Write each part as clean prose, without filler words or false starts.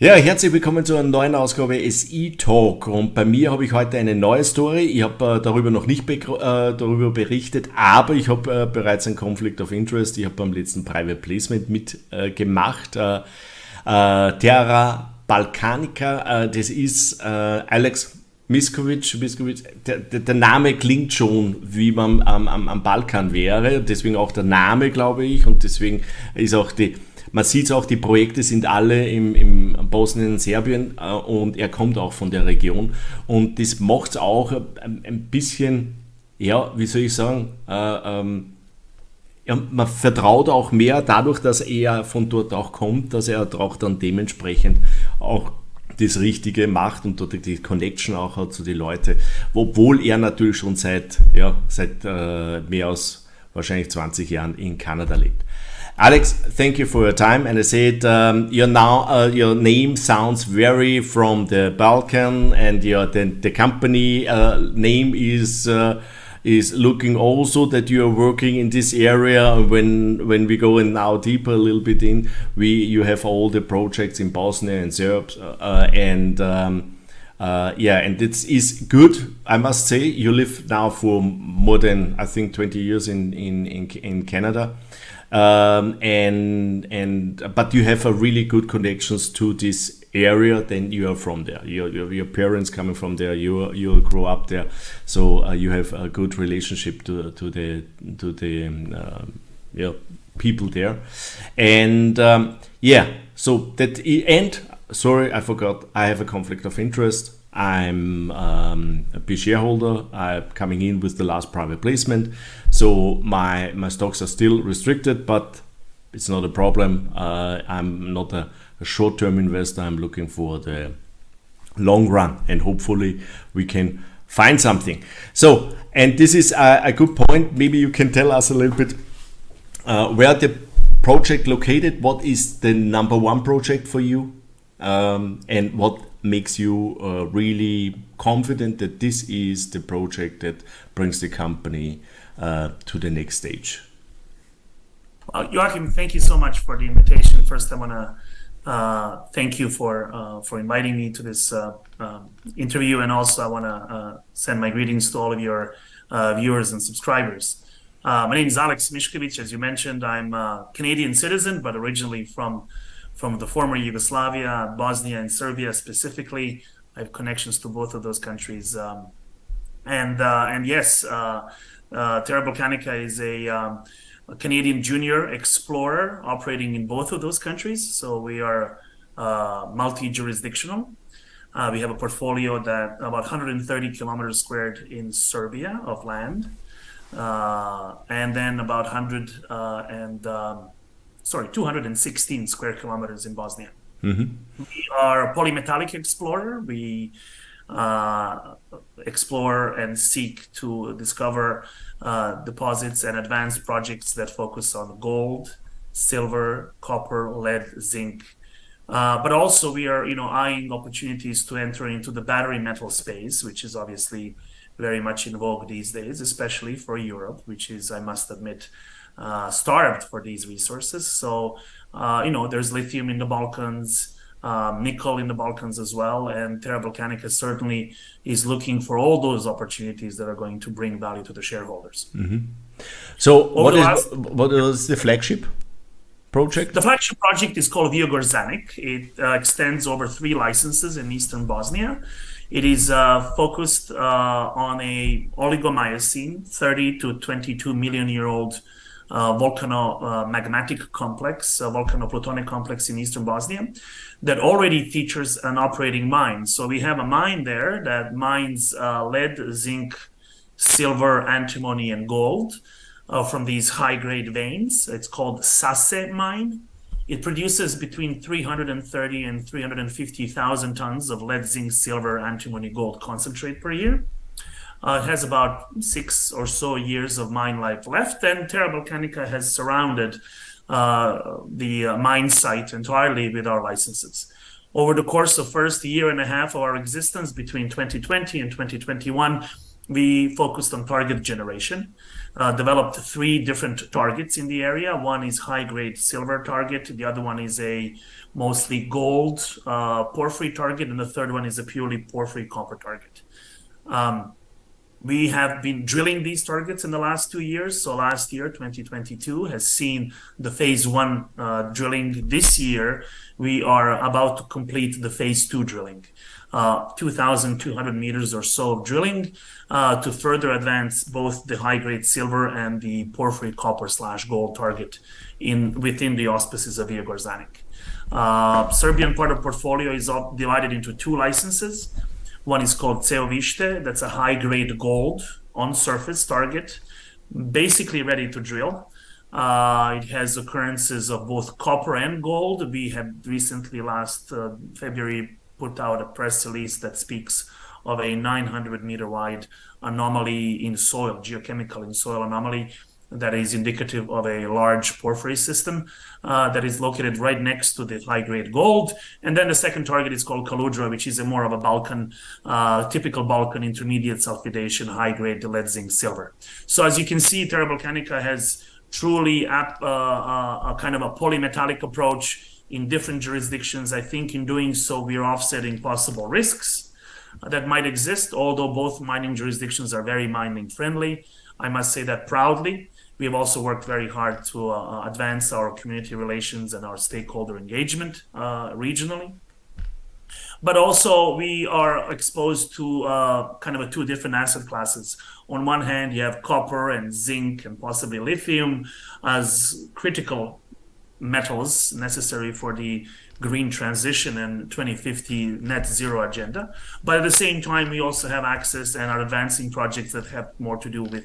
Ja, herzlich willkommen zu einer neuen Ausgabe SI Talk. Und bei mir habe ich heute eine neue Story. Ich habe darüber noch nicht darüber berichtet, aber ich habe bereits einen Conflict of Interest. Ich habe beim letzten Private Placement mitgemacht. Terra Balcanica, das ist Alex Mišković. Der Name klingt schon, wie man am Balkan wäre. Deswegen auch der Name, glaube ich. Und deswegen ist auch man sieht es auch, die Projekte sind alle im Bosnien und Serbien und er kommt auch von der Region. Und das macht es auch ein bisschen, ja, wie soll ich sagen, ja, man vertraut auch mehr dadurch, dass er von dort auch kommt, dass er auch dann dementsprechend auch das Richtige macht und dort die Connection auch hat zu den Leuten, obwohl er natürlich schon seit mehr als wahrscheinlich 20 Jahren in Kanada lebt. Alex, thank you for your time. And I said your name sounds very from the Balkan, and the company name is looking also that you are working in this area. When we go in now deeper a little bit in, you have all the projects in Bosnia and Serbia, and it is good. I must say, you live now for more than I think 20 years in Canada. But you have a really good connections to this area. Then you are from there. Your parents coming from there. You grow up there, so you have a good relationship to the people there. And so that end. Sorry, I forgot. I have a conflict of interest. I'm a big shareholder. I'm coming in with the last private placement, so my stocks are still restricted, but it's not a problem. I'm not a short-term investor. I'm looking for the long run, and hopefully we can find something. So, and this is a good point. Maybe you can tell us a little bit where the project located. What is the number one project for you, and what makes you really confident that this is the project that brings the company to the next stage? Joachim, thank you so much for the invitation. First, I want to thank you for inviting me to this interview, and also I want to send my greetings to all of your viewers and subscribers. My name is Alex Mišković. As you mentioned, I'm a Canadian citizen, but originally from the former Yugoslavia, Bosnia and Serbia specifically. I have connections to both of those countries. And yes, Terra Balcanica is a Canadian junior explorer operating in both of those countries. So we are multi-jurisdictional. We have a portfolio that about 130 kilometers squared in Serbia of land, and then about 216 square kilometers in Bosnia. Mm-hmm. We are a polymetallic explorer. We explore and seek to discover deposits and advanced projects that focus on gold, silver, copper, lead, zinc. But also we are, eyeing opportunities to enter into the battery metal space, which is obviously very much in vogue these days, especially for Europe, which is, I must admit, starved for these resources. So, there's lithium in the Balkans, nickel in the Balkans as well, and Terra Balcanica certainly is looking for all those opportunities that are going to bring value to the shareholders. Mm-hmm. So, what is the flagship project? The flagship project is called Viogorzanik. It extends over 3 licenses in eastern Bosnia. It is focused on a oligomycene, 30 to 22 million year old volcano-magmatic complex, volcano-plutonic complex in eastern Bosnia that already features an operating mine. So we have a mine there that mines lead, zinc, silver, antimony, and gold from these high-grade veins. It's called Sase mine. It produces between 330 and 350,000 tons of lead, zinc, silver, antimony, gold concentrate per year. It has about 6 or so years of mine life left, and Terra Balcanica has surrounded the mine site entirely with our licenses. Over the course of first year and a half of our existence, between 2020 and 2021, we focused on target generation, developed 3 different targets in the area. One is high-grade silver target. The other one is a mostly gold porphyry target. And the third one is a purely porphyry copper target. We have been drilling these targets in the last 2 years. So last year, 2022, has seen the phase 1 drilling. This year, we are about to complete the phase 2 drilling. 2,200 meters or so of drilling to further advance both the high-grade silver and the porphyry copper/gold target within the auspices of Gorzanic. Serbian part of portfolio is divided into 2 licenses. One is called Ceovište, that's a high-grade gold on-surface target, basically ready to drill. It has occurrences of both copper and gold. We had recently, last February, put out a press release that speaks of a 900-meter wide anomaly in soil, geochemical in soil anomaly, that is indicative of a large porphyry system that is located right next to the high-grade gold. And then the second target is called Kaludra, which is more of a Balkan, typical Balkan intermediate sulfidation, high-grade lead zinc silver. So as you can see, Terra Balcanica has truly a kind of a polymetallic approach in different jurisdictions. I think in doing so, we are offsetting possible risks that might exist, although both mining jurisdictions are very mining friendly. I must say that proudly. We have also worked very hard to advance our community relations and our stakeholder engagement regionally. But also we are exposed to kind of 2 different asset classes. On one hand, you have copper and zinc and possibly lithium as critical metals necessary for the green transition and 2050 net zero agenda. But at the same time, we also have access and are advancing projects that have more to do with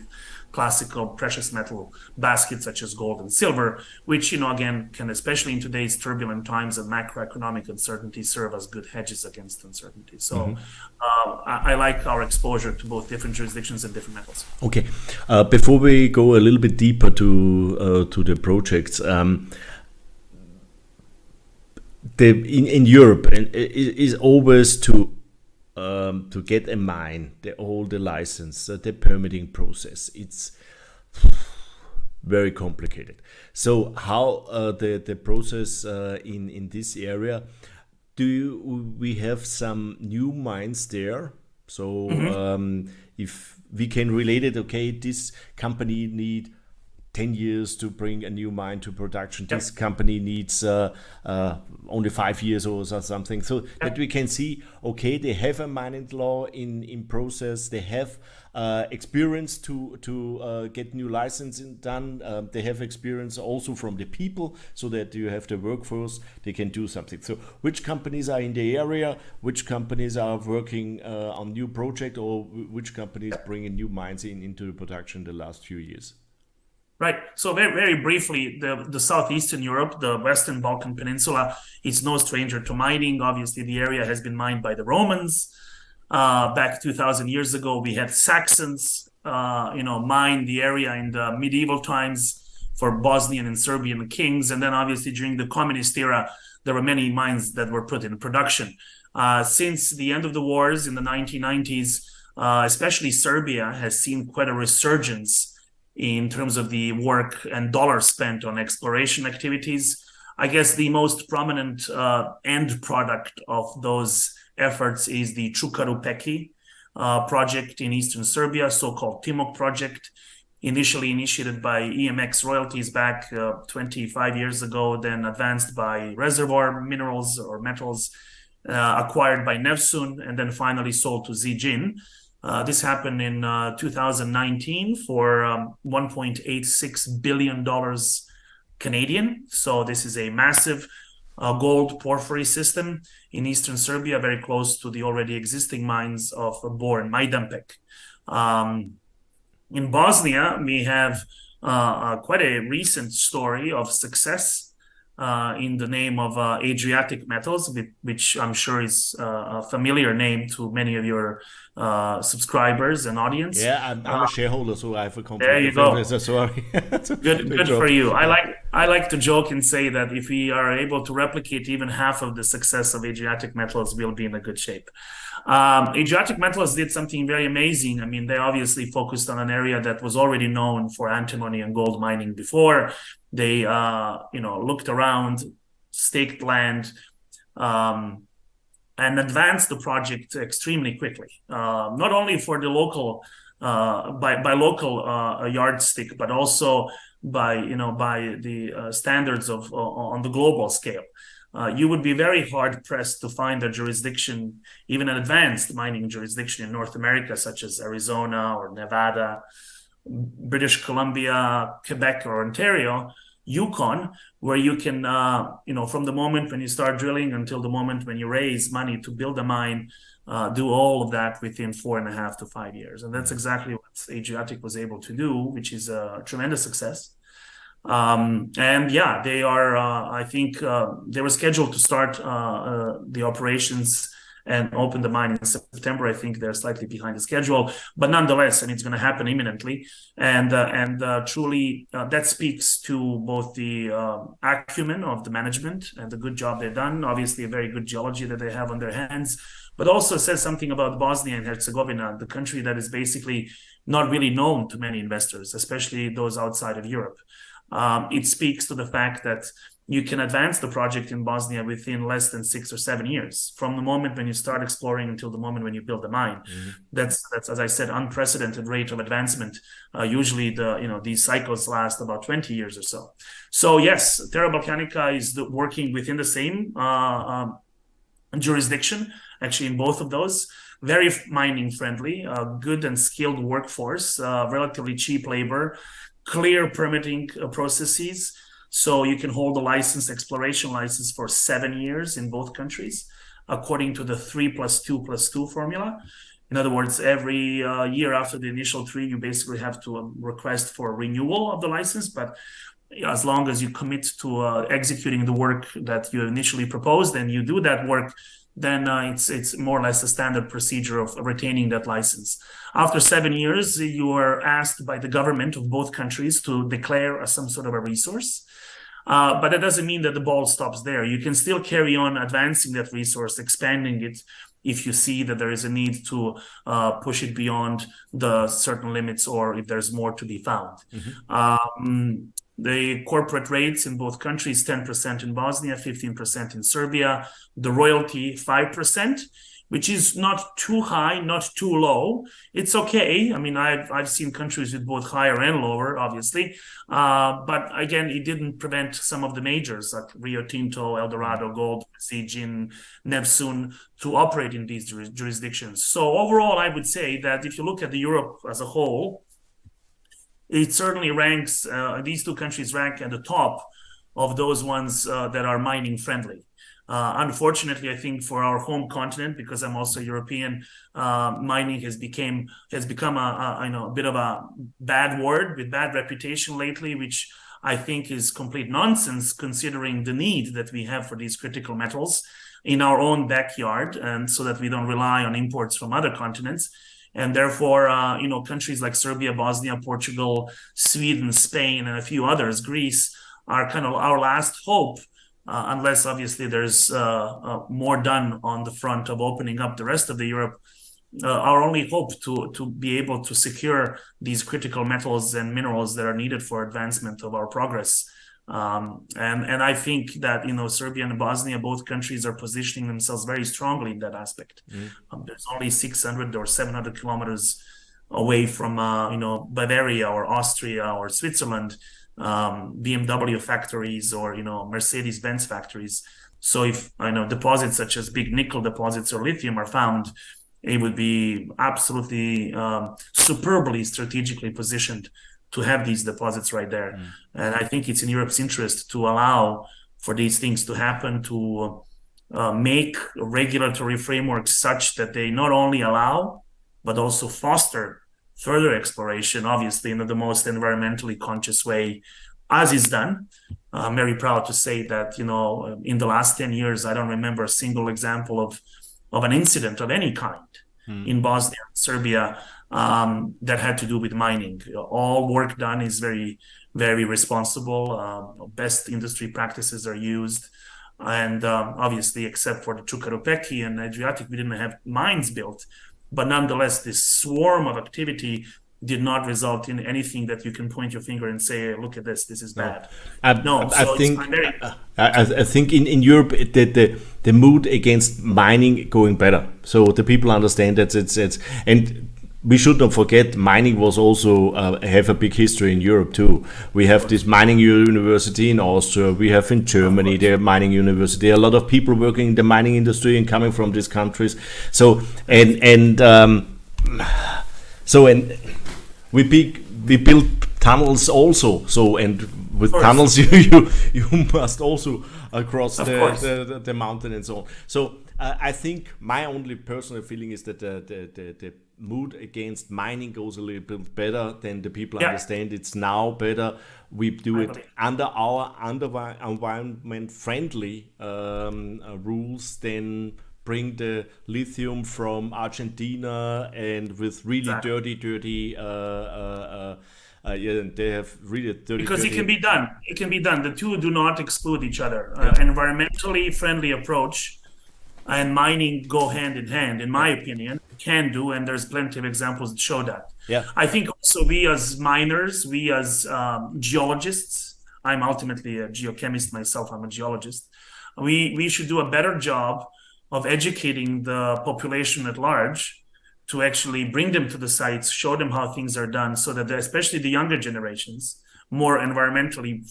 classical precious metal baskets such as gold and silver, which, again, can, especially in today's turbulent times of macroeconomic uncertainty, serve as good hedges against uncertainty. So I like our exposure to both different jurisdictions and different metals. Okay. Before we go a little bit deeper to the projects, in Europe, and it is always to get a mine, all the license, the permitting process. It's very complicated. So how the process in this area? We have some new mines there? So if we can relate it, okay, this company need 10 years to bring a new mine to production. This company needs only 5 years or something. So that we can see, okay, they have a mining law in process. They have experience to get new licensing done. They have experience also from the people, so that you have the workforce. They can do something. So which companies are in the area? Which companies are working on new project, or which companies bringing new mines into the production the last few years? Right. So very, very briefly, the southeastern Europe, the Western Balkan Peninsula, is no stranger to mining. Obviously, the area has been mined by the Romans. Back 2,000 years ago, we had Saxons, mine the area in the medieval times for Bosnian and Serbian kings. And then obviously during the communist era, there were many mines that were put in production. Since the end of the wars in the 1990s, especially Serbia has seen quite a resurgence in terms of the work and dollars spent on exploration activities. I guess the most prominent end product of those efforts is the Čukaru Peki project in eastern Serbia, so-called Timok project, initially initiated by EMX Royalties back 25 years ago, then advanced by Reservoir Minerals or Metals, acquired by Nevsun, and then finally sold to Zijin. This happened in 2019 for $1.86 billion Canadian. So this is a massive gold porphyry system in eastern Serbia, very close to the already existing mines of Bor and Majdanpek. In Bosnia, we have quite a recent story of success in the name of Adriatic Metals, which I'm sure is a familiar name to many of your subscribers and audience. Yeah, I'm a shareholder, so I have a company. There you go. Sorry. Good for you. I like to joke and say that if we are able to replicate even half of the success of Adriatic Metals, we'll be in a good shape. Adriatic Metals did something very amazing. I mean, they obviously focused on an area that was already known for antimony and gold mining before. They, looked around, staked land, and advanced the project extremely quickly. Not only for the local, by local yardstick, but also by the standards of on the global scale. You would be very hard pressed to find a jurisdiction, even an advanced mining jurisdiction in North America, such as Arizona or Nevada, British Columbia, Quebec, or Ontario, Yukon, where you can, from the moment when you start drilling until the moment when you raise money to build a mine, do all of that within 4.5 to 5 years. And that's exactly what Adriatic was able to do, which is a tremendous success. They are, I think they were scheduled to start the operations and open the mine in September. I think they're slightly behind the schedule, but nonetheless, and it's going to happen imminently. And truly, that speaks to both the acumen of the management and the good job they've done. Obviously, a very good geology that they have on their hands, but also says something about Bosnia and Herzegovina, the country that is basically not really known to many investors, especially those outside of Europe. It speaks to the fact that you can advance the project in Bosnia within less than 6 or 7 years, from the moment when you start exploring until the moment when you build the mine. Mm-hmm. That's, as I said, unprecedented rate of advancement. Usually these cycles last about 20 years or so. So yes, Terra Balcanica is working within the same jurisdiction, actually in both of those. Very mining friendly, good and skilled workforce, relatively cheap labor, clear permitting processes. So you can hold a exploration license for 7 years in both countries, according to the 3+2+2 formula. In other words, every year after the initial 3, you basically have to request for renewal of the license. But as long as you commit to executing the work that you initially proposed and you do that work, then it's more or less a standard procedure of retaining that license. After 7 years, you are asked by the government of both countries to declare some sort of a resource. But that doesn't mean that the ball stops there. You can still carry on advancing that resource, expanding it, if you see that there is a need to push it beyond the certain limits or if there's more to be found. Mm-hmm. The corporate rates in both countries, 10% in Bosnia, 15% in Serbia. The royalty, 5%, which is not too high, not too low. It's okay. I mean, I've seen countries with both higher and lower, obviously. But again, it didn't prevent some of the majors like Rio Tinto, Eldorado Gold, Zijin, Neptune to operate in these jurisdictions. So overall, I would say that if you look at Europe as a whole, it certainly ranks, these two countries rank at the top of those ones that are mining friendly. Unfortunately, I think for our home continent, because I'm also European, mining has become a bit of a bad word with bad reputation lately, which I think is complete nonsense considering the need that we have for these critical metals in our own backyard, and so that we don't rely on imports from other continents. And therefore, countries like Serbia, Bosnia, Portugal, Sweden, Spain, and a few others, Greece, are kind of our last hope, unless obviously there's more done on the front of opening up the rest of the Europe. Our only hope to be able to secure these critical metals and minerals that are needed for advancement of our progress. And I think that Serbia and Bosnia, both countries, are positioning themselves very strongly in that aspect. There's only 600 or 700 kilometers away from Bavaria or Austria or Switzerland, BMW factories or Mercedes-Benz factories. So if deposits such as big nickel deposits or lithium are found, it would be absolutely superbly strategically positioned to have these deposits right there. And I think it's in Europe's interest to allow for these things to happen, to make regulatory frameworks such that they not only allow, but also foster further exploration, obviously in the most environmentally conscious way, as is done. I'm very proud to say that, in the last 10 years, I don't remember a single example of an incident of any kind in Bosnia, Serbia, that had to do with mining. All work done is very, very responsible. Best industry practices are used. And obviously, except for the Čukarupeki and Adriatic, we didn't have mines built. But nonetheless, this swarm of activity did not result in anything that you can point your finger and say, hey, look at this is bad. I think in Europe the mood against mining going better. So the people understand that it's and we should not forget mining was also have a big history in Europe too. We have this mining university in Austria. We have in Germany the mining university. A lot of people working in the mining industry and coming from these countries. So we built tunnels also. So and with tunnels you must also cross the mountain and so on. So I think my only personal feeling is that the mood against mining goes a little bit better than the people understand. It's now better. We do it under our environment friendly rules than bring the lithium from Argentina and with really dirty they have really dirty. Because it can be done. It can be done. The two do not exclude each other. Environmentally friendly approach and mining go hand in hand, in my opinion, can do, and there's plenty of examples that show that. I think also we as miners, we as geologists, I'm ultimately a geochemist myself, I'm a geologist, we should do a better job of educating the population at large to actually bring them to the sites, show them how things are done, so that especially the younger generations, more environmentally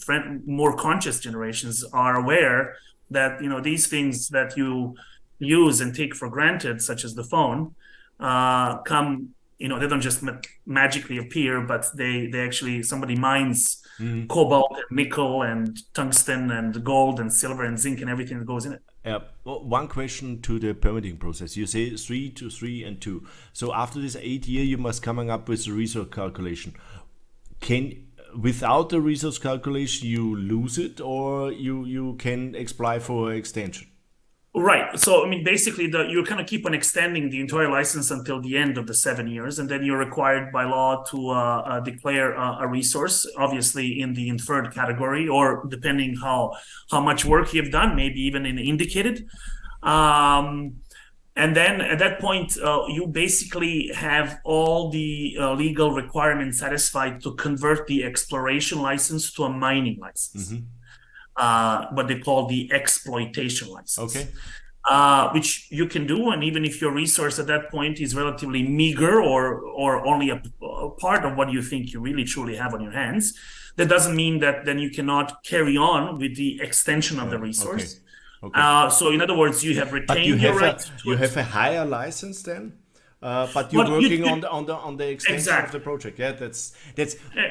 more conscious generations, are aware that these things that you use and take for granted, such as the phone, come, they don't just magically appear, but they actually, somebody mines cobalt and nickel and tungsten and gold and silver and zinc and everything that goes in it. Well, one question to the permitting process. You say 3 to 3 and 2. So after this 8 year, you must coming up with a resource calculation. Without the resource calculation, you lose it, or you can apply for extension? Right. So, basically, you kind of keep on extending the entire license until the end of the 7 years, and then you're required by law to declare a resource, obviously in the inferred category, or depending how much work you've done, maybe even in indicated. And then at that point, you basically have all the legal requirements satisfied to convert the exploration license to a mining license. What they call the exploitation license. Which you can do, and even if your resource at that point is relatively meager or only a part of what you think you really truly have on your hands, that doesn't mean that then you cannot carry on with the extension of the resource. So in other words, you have retained your right. You have a higher license then? But you're working on the extension of the project. Yeah, that's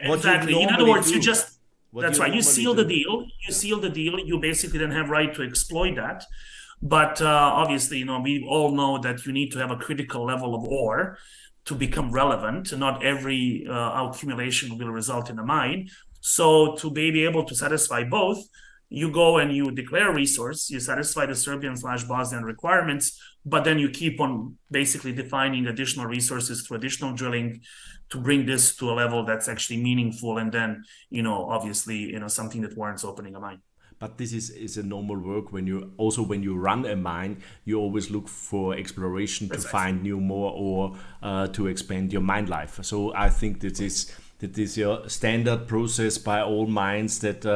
what exactly. You in other words, do. That's right. You seal the deal. You basically then have right to exploit that. But obviously, we all know that you need to have a critical level of ore to become relevant. Not every accumulation will result in a mine. So to be able to satisfy both, you go and you declare a resource, you satisfy the Serbian/Bosnian requirements, but then you keep on basically defining additional resources through additional drilling to bring this to a level that's actually meaningful, and then, obviously, something that warrants opening a mine. But this is a normal work when you run a mine, you always look for exploration to find more ore to expand your mine life. So I think that is your standard process by all mines, that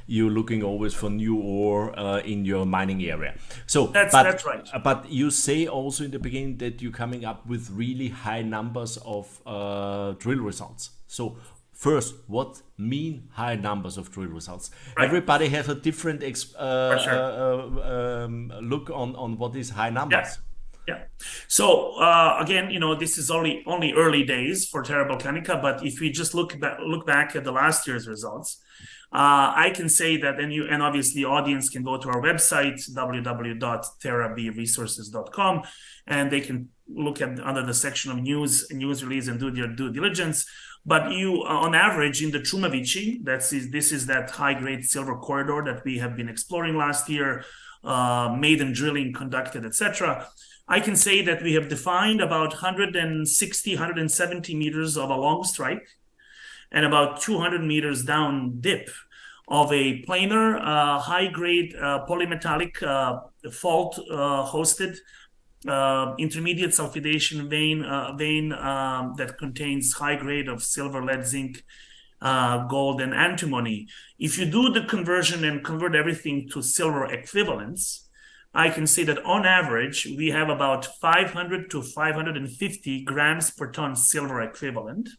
you're looking always for new ore in your mining area. So that's right. But you say also in the beginning that you're coming up with really high numbers of drill results. So first, what mean high numbers of drill results? Right. Everybody have a different look on what is high numbers. Yeah. So again, this is only early days for Terra Balcanica, but if we just look back at the last year's results, I can say that, and obviously the audience can go to our website, www.terrabresources.com, and they can look at under the section of news release and do their due diligence. But you, on average, in the Čumavići, this is that high-grade silver corridor that we have been exploring last year, maiden drilling conducted, etc. I can say that we have defined about 160, 170 meters of a long strike and about 200 meters down dip of a planar, high-grade polymetallic fault-hosted intermediate sulfidation vein that contains high grade of silver, lead, zinc, gold, and antimony. If you do the conversion and convert everything to silver equivalents, I can say that on average, we have about 500 to 550 grams per ton silver equivalent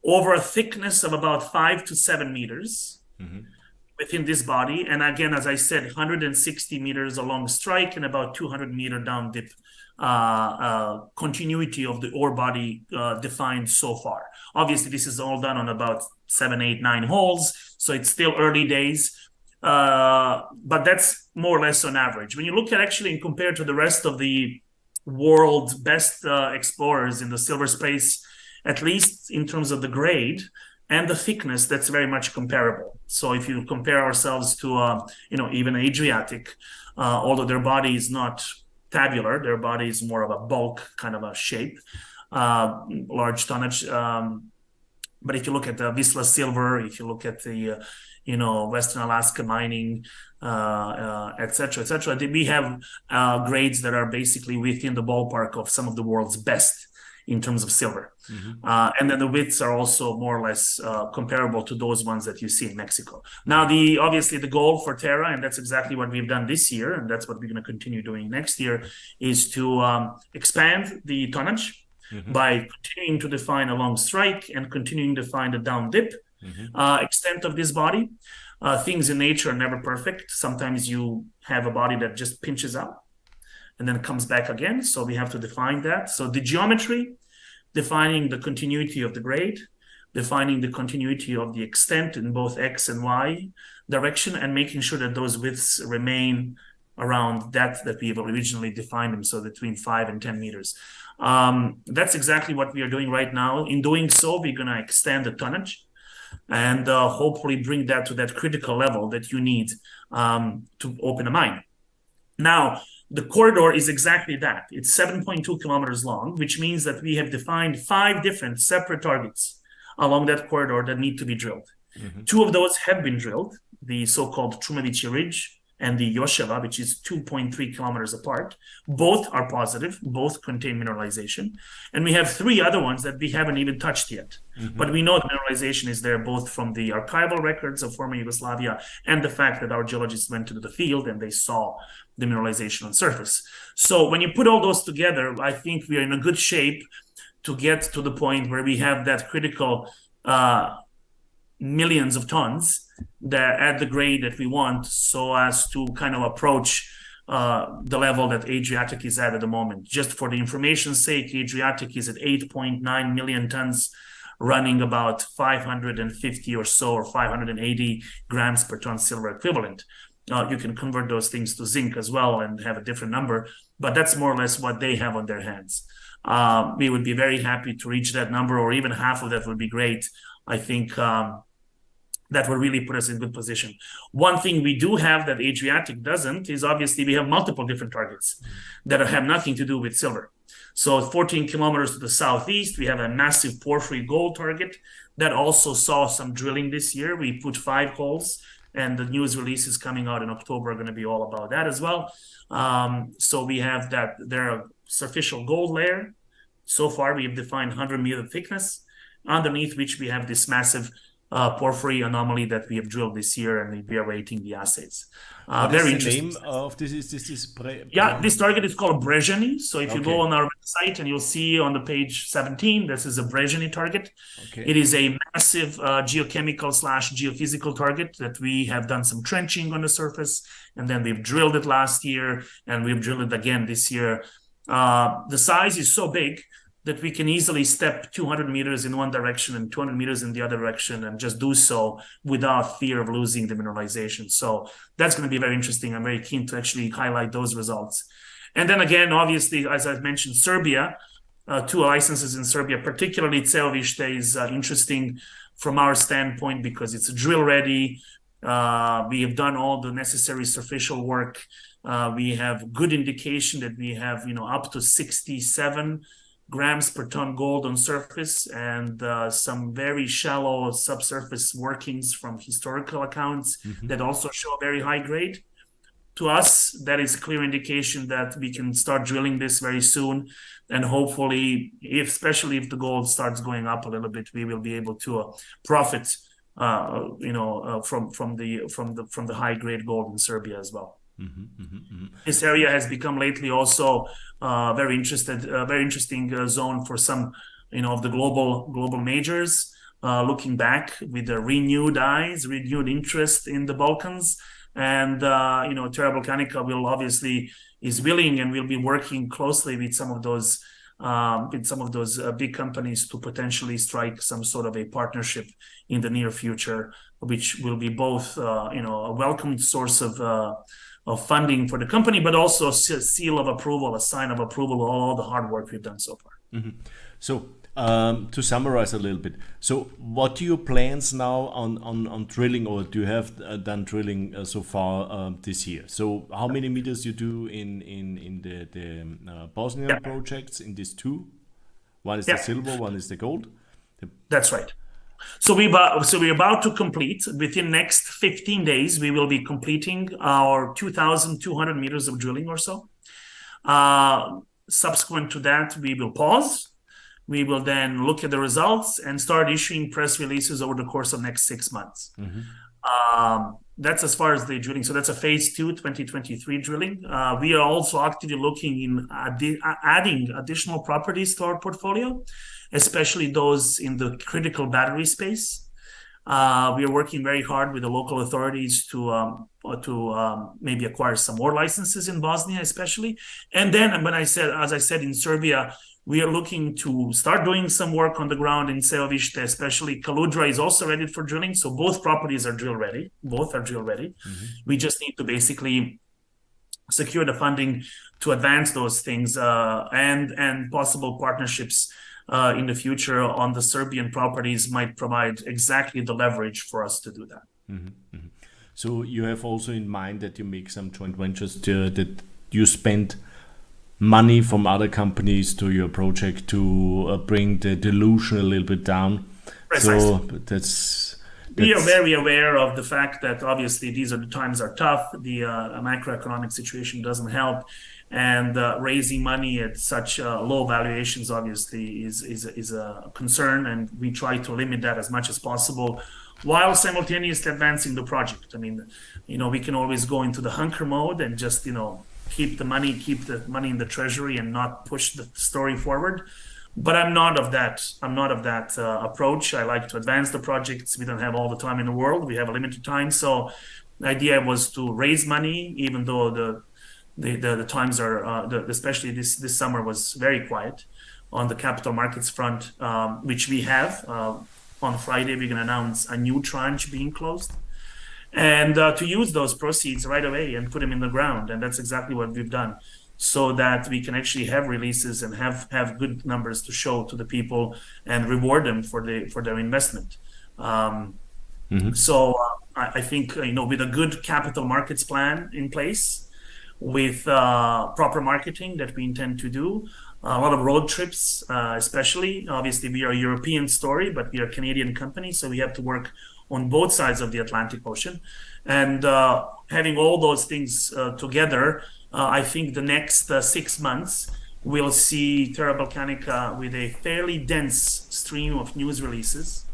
over a thickness of about 5 to 7 meters within this body. And again, as I said, 160 meters along strike and about 200-meter down dip continuity of the ore body defined so far. Obviously, this is all done on about 7, 8, 9 holes, so it's still early days. But that's more or less on average. When you look at actually and compare to the rest of the world's best explorers in the silver space, at least in terms of the grade and the thickness, that's very much comparable. So if you compare ourselves to, even Adriatic, although their body is not tabular, their body is more of a bulk kind of a shape, large tonnage. But if you look at the Wisla Silver, if you look at the, Western Alaska Mining, et cetera, we have grades that are basically within the ballpark of some of the world's best in terms of silver. And then the widths are also more or less comparable to those ones that you see in Mexico. Now, obviously the goal for Terra, and that's exactly what we've done this year, and that's what we're going to continue doing next year, is to expand the tonnage by continuing to define a long strike and continuing to find a down dip extent of this body. Things in nature are never perfect. Sometimes you have a body that just pinches out and then comes back again. So we have to define that. So the geometry, defining the continuity of the grade, defining the continuity of the extent in both X and Y direction, and making sure that those widths remain around that we have originally defined them, so between 5 and 10 meters. That's exactly what we are doing right now. In doing so, we're going to extend the tonnage and hopefully bring that to that critical level that you need to open a mine. Now, the corridor is exactly that. It's 7.2 kilometers long, which means that we have defined 5 different separate targets along that corridor that need to be drilled. 2 of those have been drilled, the so-called Trumevici Ridge and the Yosheva, which is 2.3 kilometers apart. Both are positive, both contain mineralization. And we have 3 other ones that we haven't even touched yet. But we know the mineralization is there both from the archival records of former Yugoslavia and the fact that our geologists went to the field and they saw the mineralization on surface. So when you put all those together, I think we are in a good shape to get to the point where we have that critical millions of tons that at the grade that we want, so as to kind of approach the level that Adriatic is at the moment. Just for the information's sake, Adriatic is at 8.9 million tons, running about 550 or so, or 580 grams per ton silver equivalent. You can convert those things to zinc as well and have a different number, but that's more or less what they have on their hands. We would be very happy to reach that number, or even half of that would be great. I think that will really put us in good position. One thing we do have that Adriatic doesn't is obviously we have multiple different targets that have nothing to do with silver. So 14 kilometers to the southeast, we have a massive porphyry gold target that also saw some drilling this year. We put 5 holes, and the news releases coming out in October are going to be all about that as well. So we have that there are superficial gold layer. So far, we have defined 100-meter thickness, underneath which we have this massive porphyry anomaly that we have drilled this year, and we are waiting the assays. Very interesting. The name of this is this target is called Brezheny. So if you go on our website and you'll see on the page 17, this is a Brezheny target. It is a massive geochemical / geophysical target that we have done some trenching on the surface, and then we've drilled it last year, and we've drilled it again this year. The size is so big that we can easily step 200 meters in one direction and 200 meters in the other direction and just do so without fear of losing the mineralization. So that's going to be very interesting. I'm very keen to actually highlight those results. And then again, obviously, as I mentioned, Serbia, 2 licenses in Serbia, particularly Ceovište is interesting from our standpoint because it's drill ready. We have done all the necessary superficial work. We have good indication that we have, up to 67 grams per ton gold on surface, and some very shallow subsurface workings from historical accounts that also show very high grade. To us, that is a clear indication that we can start drilling this very soon, and hopefully, especially if the gold starts going up a little bit, we will be able to profit, from the high grade gold in Serbia as well. This area has become lately also very interesting zone for some, of the global majors, looking back with the renewed renewed interest in the Balkans. And Terra Balcanica is willing and will be working closely with some of those big companies to potentially strike some sort of a partnership in the near future, which will be both a welcome source of funding for the company, but also a seal of approval, a sign of approval of all the hard work we've done so far. So to summarize a little bit, so what are your plans now on drilling, or do you have done drilling so far this year? So how many meters you do in the Bosnia projects, in these two? One is the silver, one is the gold. That's right. So we're about to complete, within next 15 days, we will be completing our 2,200 meters of drilling or so. Subsequent to that, we will pause. We will then look at the results and start issuing press releases over the course of next 6 months. That's as far as the drilling. So that's a phase 2, 2023 drilling. We are also actively looking in adding additional properties to our portfolio, especially those in the critical battery space. We are working very hard with the local authorities to maybe acquire some more licenses in Bosnia, especially. And then, as I said, in Serbia, we are looking to start doing some work on the ground in Seovište, especially. Kaludra is also ready for drilling. So both properties are drill ready. Both are drill ready. We just need to basically secure the funding to advance those things, and possible partnerships in the future on the Serbian properties might provide exactly the leverage for us to do that. So you have also in mind that you make some joint ventures, that you spend money from other companies to your project to bring the dilution a little bit down. Precisely. So we are very aware of the fact that obviously the times are tough. The macroeconomic situation doesn't help, and raising money at such low valuations obviously is a concern, and we try to limit that as much as possible while simultaneously advancing the project. I mean, we can always go into the hunker mode and just keep the money in the treasury and not push the story forward. But I'm not of that approach. I like to advance the projects. We don't have all the time in the world. We have a limited time. So the idea was to raise money, even though the times are, especially this summer was very quiet on the capital markets front, which we have. On Friday, we're going to announce a new tranche being closed. And to use those proceeds right away and put them in the ground. And that's exactly what we've done, so that we can actually have releases and have good numbers to show to the people and reward them for their investment. So I think, with a good capital markets plan in place, with proper marketing that we intend to do, a lot of road trips, especially. Obviously, we are a European story, but we are a Canadian company, so we have to work on both sides of the Atlantic Ocean. And having all those things together, I think the next 6 months we'll see Terra Balcanica with a fairly dense stream of news releases,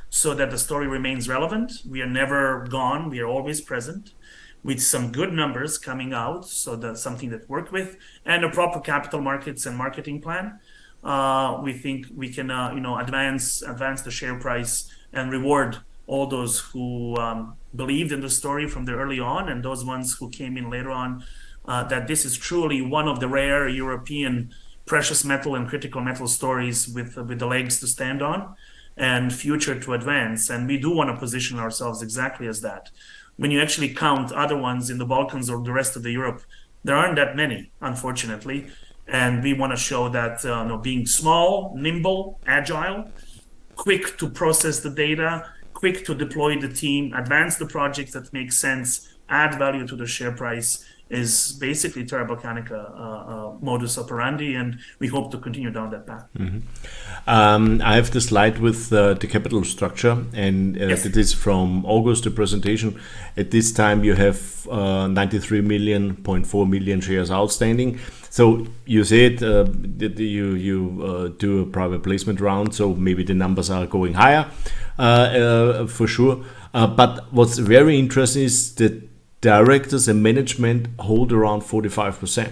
so that the story remains relevant. We are never gone. We are always present, with some good numbers coming out, so that's something that work with, and a proper capital markets and marketing plan. We think we can advance the share price and reward all those who believed in the story from the early on, and those ones who came in later on, that this is truly one of the rare European precious metal and critical metal stories with the legs to stand on and future to advance. And we do want to position ourselves exactly as that. When you actually count other ones in the Balkans or the rest of the Europe, there aren't that many, unfortunately. And we want to show that being small, nimble, agile, quick to process the data, quick to deploy the team, advance the projects that make sense, add value to the share price, is basically Terra Balcanica modus operandi, and we hope to continue down that path. I have the slide with the capital structure, and Yes. it is from August, the presentation. At this time, you have 93.4 million shares outstanding. So you said that you do a private placement round, so maybe the numbers are going higher for sure. But what's very interesting is that directors and management hold around 45%.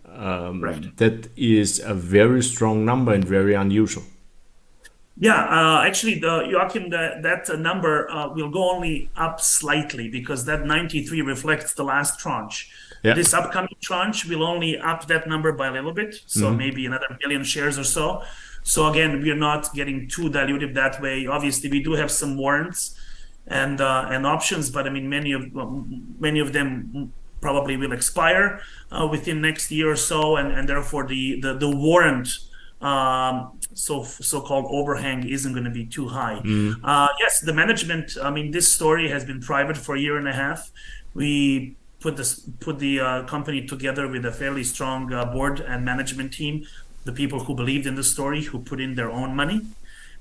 Right. That is a very strong number and very unusual. Yeah, actually, Joachim, that number will go only up slightly because that 93 reflects the last tranche. Yeah. This upcoming tranche will only up that number by a little bit, so maybe another million shares or so. So again, we are not getting too diluted that way. Obviously, we do have some warrants and options, but I mean, many of them probably will expire within next year or so, and therefore the warrant so-called overhang isn't going to be too high. Yes, the management. I mean, this story has been private for a year and a half. We put the company together with a fairly strong board and management team. The people who believed in the story, who put in their own money,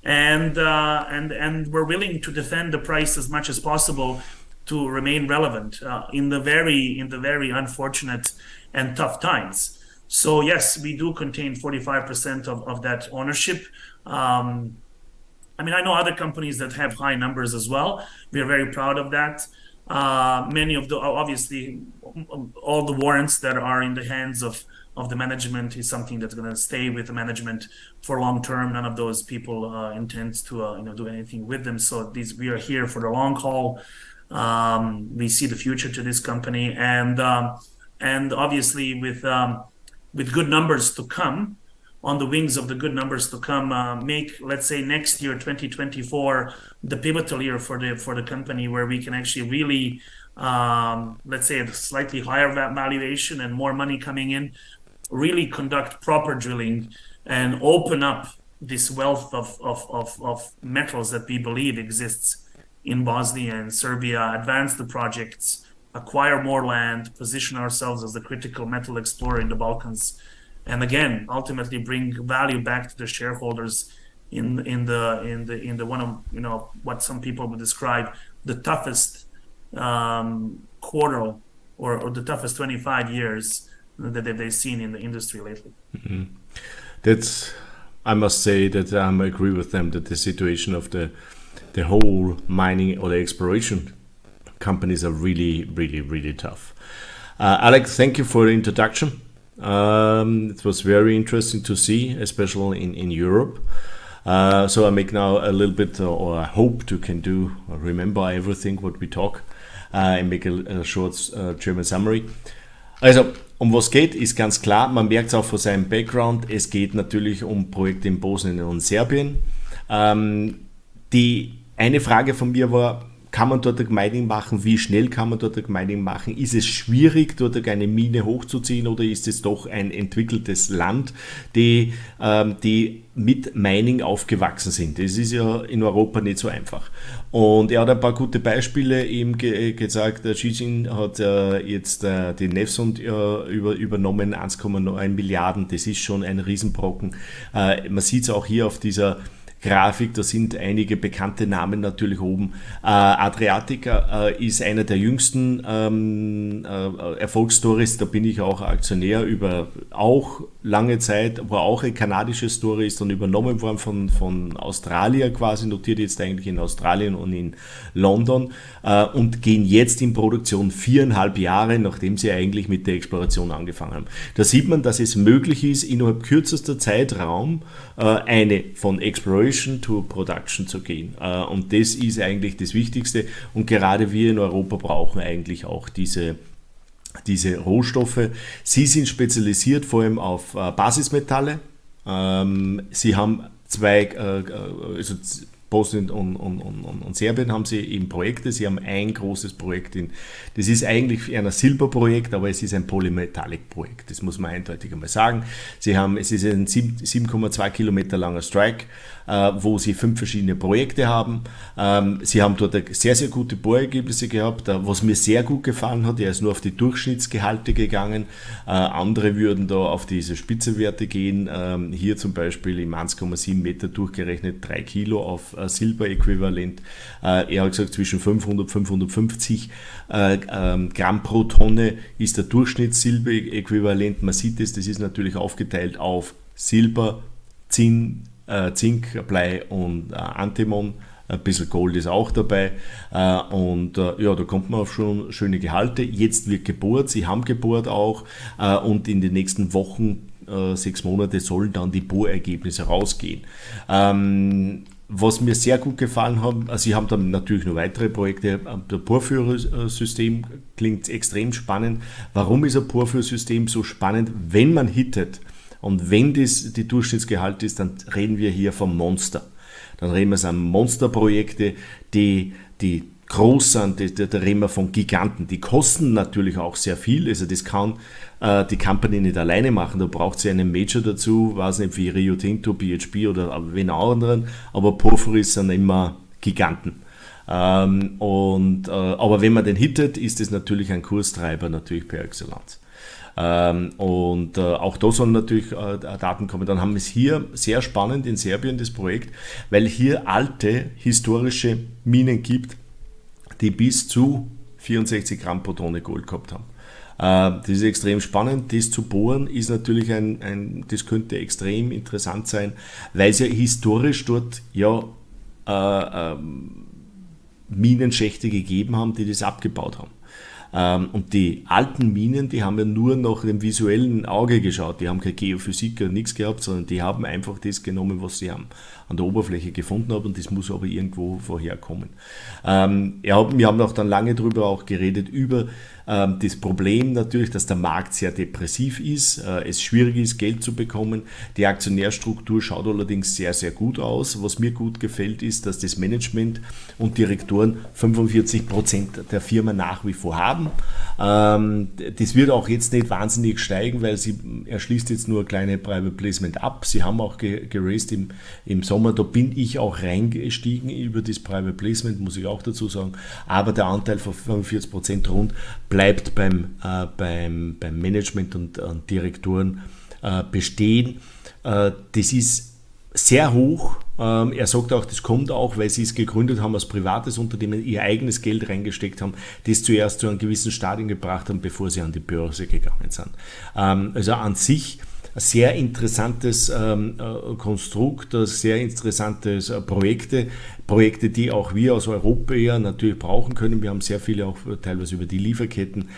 and we're willing to defend the price as much as possible to remain relevant in the very unfortunate and tough times. So yes, we do contain 45% of that ownership. I mean, I know other companies that have high numbers as well. We are very proud of that. Many of obviously, all the warrants that are in the hands of the management is something that's going to stay with the management for long term. None of those people intend to do anything with them. So we are here for the long haul. We see the future to this company, and obviously with good numbers to come, on the wings of the good numbers to come, make, let's say, next year, 2024, the pivotal year for the company, where we can actually really, let's say, at a slightly higher valuation and more money coming in, really conduct proper drilling and open up this wealth of metals that we believe exists in Bosnia and Serbia, advance the projects, acquire more land, position ourselves as the critical metal explorer in the Balkans, and again, ultimately bring value back to the shareholders in the one of what some people would describe the toughest quarter or the toughest 25 years that they've seen in the industry lately. That's, I must say that I agree with them that the situation of the whole mining or the exploration companies are really, really, really tough. Alex, thank you for the introduction. It was very interesting to see, especially in Europe. So I make now a little bit, or I hope to can do, remember everything what we talk, and make a short German summary. Also, um was geht, ist ganz klar, man merkt es auch von seinem Background, es geht natürlich um Projekte in Bosnien und Serbien. Die eine Frage von mir war, kann man dort Mining machen? Wie schnell kann man dort Mining machen? Ist es schwierig, dort eine Mine hochzuziehen, oder ist es doch ein entwickeltes Land, die mit Mining aufgewachsen sind? Das ist ja in Europa nicht so einfach. Und er hat ein paar gute Beispiele eben gezeigt. Der Xi hat jetzt den Nefsund übernommen, 1,9 Milliarden. Das ist schon ein Riesenbrocken. Man sieht es auch hier auf dieser Grafik, da sind einige bekannte Namen natürlich oben. Adriatica ist einer der jüngsten Erfolgsstories, da bin ich auch Aktionär über auch lange Zeit, wo auch eine kanadische Story ist, dann übernommen worden von Australier quasi, notiert jetzt eigentlich in Australien und in London und gehen jetzt in Produktion 4,5 Jahre, nachdem sie eigentlich mit der Exploration angefangen haben. Da sieht man, dass es möglich ist, innerhalb kürzester Zeitraum eine von Exploration to Production zu gehen. Und das ist eigentlich das Wichtigste. Und gerade wir in Europa brauchen eigentlich auch diese Rohstoffe. Sie sind spezialisiert vor allem auf Basismetalle. Sie haben Bosnien und Serbien haben sie eben Projekte. Sie haben ein großes Projekt das ist eigentlich ein Silberprojekt, aber es ist ein Polymetallic-Projekt. Das muss man eindeutig einmal sagen. Es ist ein 7,2 Kilometer langer Strike, wo sie 5 verschiedene Projekte haben. Sie haben dort sehr, sehr gute Bohrergebnisse gehabt. Was mir sehr gut gefallen hat, er ist nur auf die Durchschnittsgehalte gegangen. Andere würden da auf diese Spitzenwerte gehen. Hier zum Beispiel im 1,7 Meter durchgerechnet 3 Kilo auf Silberäquivalent. Er hat gesagt, zwischen 500 und 550 Gramm pro Tonne ist der Durchschnittssilberäquivalent. Man sieht es, das ist natürlich aufgeteilt auf Silber, Zink, Blei und Antimon. Ein bisschen Gold ist auch dabei. Da kommt man auf schon schöne Gehalte. Jetzt wird gebohrt, sie haben gebohrt auch und in den nächsten Wochen, 6 Monate, sollen dann die Bohrergebnisse rausgehen. Was mir sehr gut gefallen hat, sie haben dann natürlich noch weitere Projekte. Das Bohrführersystem klingt extrem spannend. Warum ist ein Bohrführersystem so spannend? Wenn man hittet und wenn das die Durchschnittsgehalt ist, dann reden wir hier vom Monster. Dann reden wir von Monsterprojekte, die groß sind, da reden wir von Giganten. Die kosten natürlich auch sehr viel, also das kann die Company nicht alleine machen, da braucht sie einen Major dazu, weiß nicht wie Rio Tinto, BHP oder wen anderen, aber Porphyris sind immer Giganten. Aber wenn man den hittet, ist es natürlich ein Kurstreiber natürlich per Excellence. Auch da sollen natürlich Daten kommen. Dann haben wir es hier sehr spannend in Serbien, das Projekt, weil hier alte historische Minen gibt, die bis zu 64 Gramm pro Tonne Gold gehabt haben. Das ist extrem spannend. Das zu bohren ist natürlich das könnte extrem interessant sein, weil es ja historisch dort Minenschächte gegeben haben, die das abgebaut haben. Und die alten Minen, die haben ja nur nach dem visuellen Auge geschaut, die haben keine Geophysik oder nichts gehabt, sondern die haben einfach das genommen, was sie an der Oberfläche gefunden haben und das muss aber irgendwo vorher kommen. Wir haben auch dann lange darüber auch geredet, über das Problem natürlich, dass der Markt sehr depressiv ist, es schwierig ist, Geld zu bekommen. Die Aktionärstruktur schaut allerdings sehr, sehr gut aus. Was mir gut gefällt, ist, dass das Management und Direktoren 45% der Firma nach wie vor haben. Das wird auch jetzt nicht wahnsinnig steigen, weil er schließt jetzt nur ein kleines Private Placement ab. Sie haben auch geraced im Sommer, da bin ich auch reingestiegen über das Private Placement, muss ich auch dazu sagen. Aber der Anteil von 45% rund bleibt beim Management und Direktoren bestehen. Das ist sehr hoch. Er sagt auch, das kommt auch, weil sie es gegründet haben als privates Unternehmen, ihr eigenes Geld reingesteckt haben, das zuerst zu einem gewissen Stadium gebracht haben, bevor sie an die Börse gegangen sind. Also an sich ein sehr interessantes Konstrukt, sehr interessantes Projekte, die auch wir aus Europa natürlich brauchen können. Wir haben sehr viele auch teilweise über die Lieferketten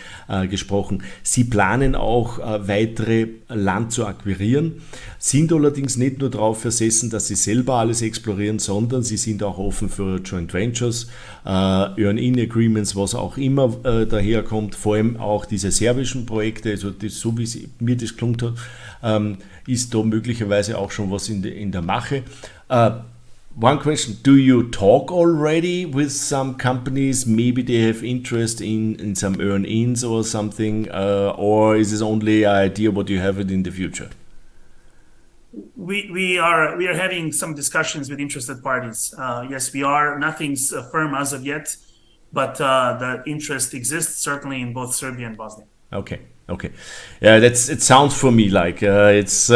gesprochen. Sie planen auch weitere Land zu akquirieren, sind allerdings nicht nur darauf versessen, dass sie selber alles explorieren, sondern sie sind auch offen für Joint Ventures, Earn-in-Agreements, was auch immer daherkommt, vor allem auch diese serbischen Projekte, also das, so wie mir das gelungen hat, ist da möglicherweise auch schon was in der Mache. One question, do you talk already with some companies? Maybe they have interest in some earn-ins or something, or is it only an idea what you have it in the future? We are having some discussions with interested parties. Yes, we are. Nothing's firm as of yet, but the interest exists certainly in both Serbia and Bosnia. Okay. Yeah, it sounds for me like it's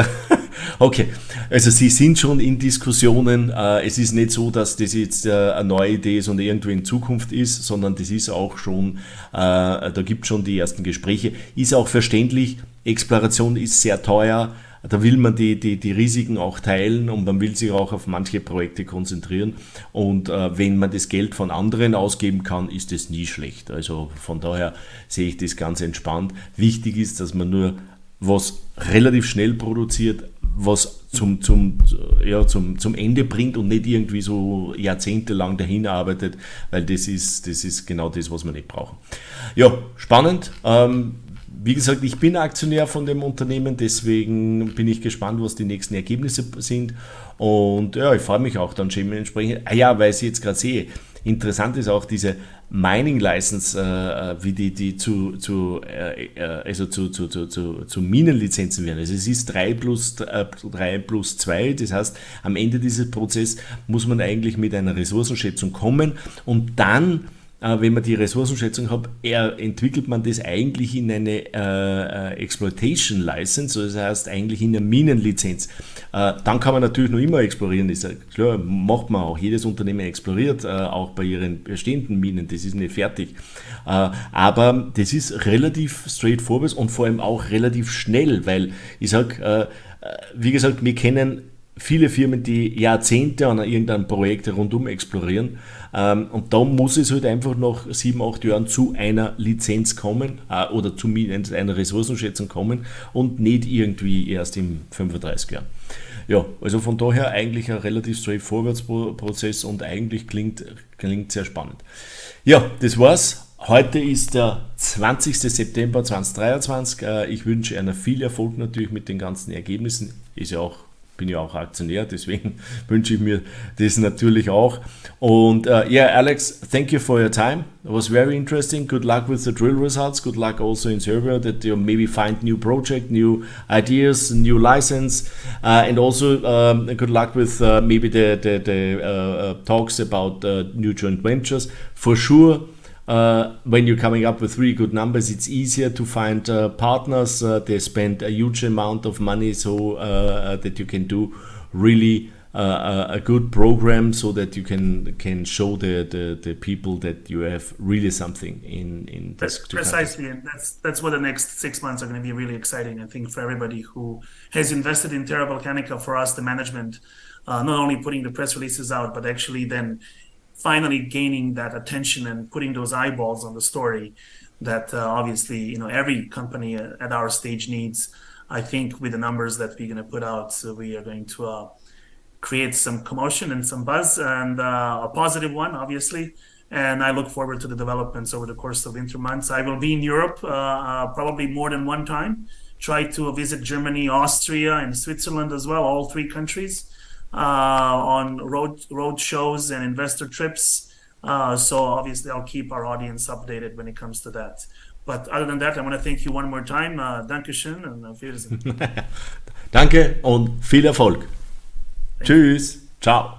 okay. Also Sie sind schon in Diskussionen. Es ist nicht so, dass das jetzt eine neue Idee ist und irgendwie in Zukunft ist, sondern das ist auch schon, da gibt es schon die ersten Gespräche. Ist auch verständlich. Exploration ist sehr teuer. Da will man die Risiken auch teilen und man will sich auch auf manche Projekte konzentrieren. Und wenn man das Geld von anderen ausgeben kann, ist das nie schlecht. Also von daher sehe ich das ganz entspannt. Wichtig ist, dass man nur was relativ schnell produziert, was zum Ende bringt und nicht irgendwie so jahrzehntelang dahin arbeitet, weil das ist genau das, was wir nicht brauchen. Ja, spannend. wie gesagt, ich bin Aktionär von dem Unternehmen, deswegen bin ich gespannt, was die nächsten Ergebnisse sind. Und ja, ich freue mich auch dann schon entsprechend. Ah ja, weil ich jetzt gerade sehe, interessant ist auch diese Mining License, wie die zu Minenlizenzen werden. Also es ist 3 plus 2, das heißt, am Ende dieses Prozesses muss man eigentlich mit einer Ressourcenschätzung kommen und dann, wenn man die Ressourcenschätzung hat, entwickelt man das eigentlich in eine Exploitation License, also das heißt eigentlich in eine Minenlizenz. Dann kann man natürlich noch immer explorieren, das ist klar, macht man auch, jedes Unternehmen exploriert, auch bei ihren bestehenden Minen, das ist nicht fertig. Aber das ist relativ straightforward und vor allem auch relativ schnell, weil ich sage, wie gesagt, wir kennen viele Firmen, die Jahrzehnte an irgendeinem Projekt rundum explorieren, und da muss es halt einfach nach 7, 8 Jahren zu einer Lizenz kommen oder zu einer Ressourcenschätzung kommen und nicht irgendwie erst in 35 Jahren. Ja, also von daher eigentlich ein relativ straightforward Prozess und eigentlich klingt sehr spannend. Ja, das war's. Heute ist der 20. September 2023. Ich wünsche einer viel Erfolg natürlich mit den ganzen Ergebnissen. Bin ja auch Aktionär, deswegen wünsche ich mir das natürlich auch. Und Alex, thank you for your time. It was very interesting. Good luck with the drill results. Good luck also in Serbia that you maybe find new project, new ideas, new license, and also good luck with maybe the talks about new joint ventures. For sure. When you're coming up with really good numbers, it's easier to find partners. They spend a huge amount of money so that you can do really a good program so that you can show the people that you have really something in this. Precisely, and that's what the next 6 months are going to be really exciting, I think, for everybody who has invested in Terra Balcanica. For us, the management, not only putting the press releases out, but actually then finally gaining that attention and putting those eyeballs on the story that obviously every company at our stage needs. I think with the numbers that we're going to put out, so we are going to create some commotion and some buzz, and a positive one, obviously. And I look forward to the developments over the course of winter months. I will be in Europe probably more than one time. Try to visit Germany, Austria, and Switzerland as well, all 3 countries. On road shows and investor trips. So obviously I'll keep our audience updated when it comes to that. But other than that, I want to thank you one more time. Dankeschön und auf Wiedersehen. Danke und viel Erfolg. Tschüss. Ciao.